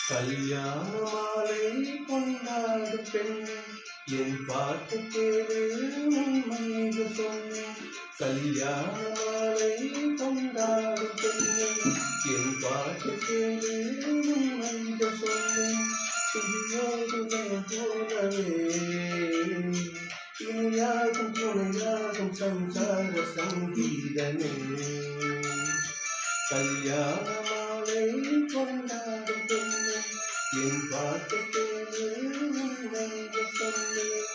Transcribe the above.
கல்யாண மாலை கொண்டாடும் பெண்ணே என் பாட்டு கேளு உண்மையை சொன்னேன். கல்யாண மாலை கொண்டாடும் பெண்ணே என் பாட்டு கேளு உண்மையை சொன்னேன். துதியோடு போலவே இனியாகும் துணையாகும் சம்சார சங்கீதமே. கல்யாண மாலை கொண்டாடும் பெண்ணே என் பாட்டு கேளு உண்மையை சொன்னேன்.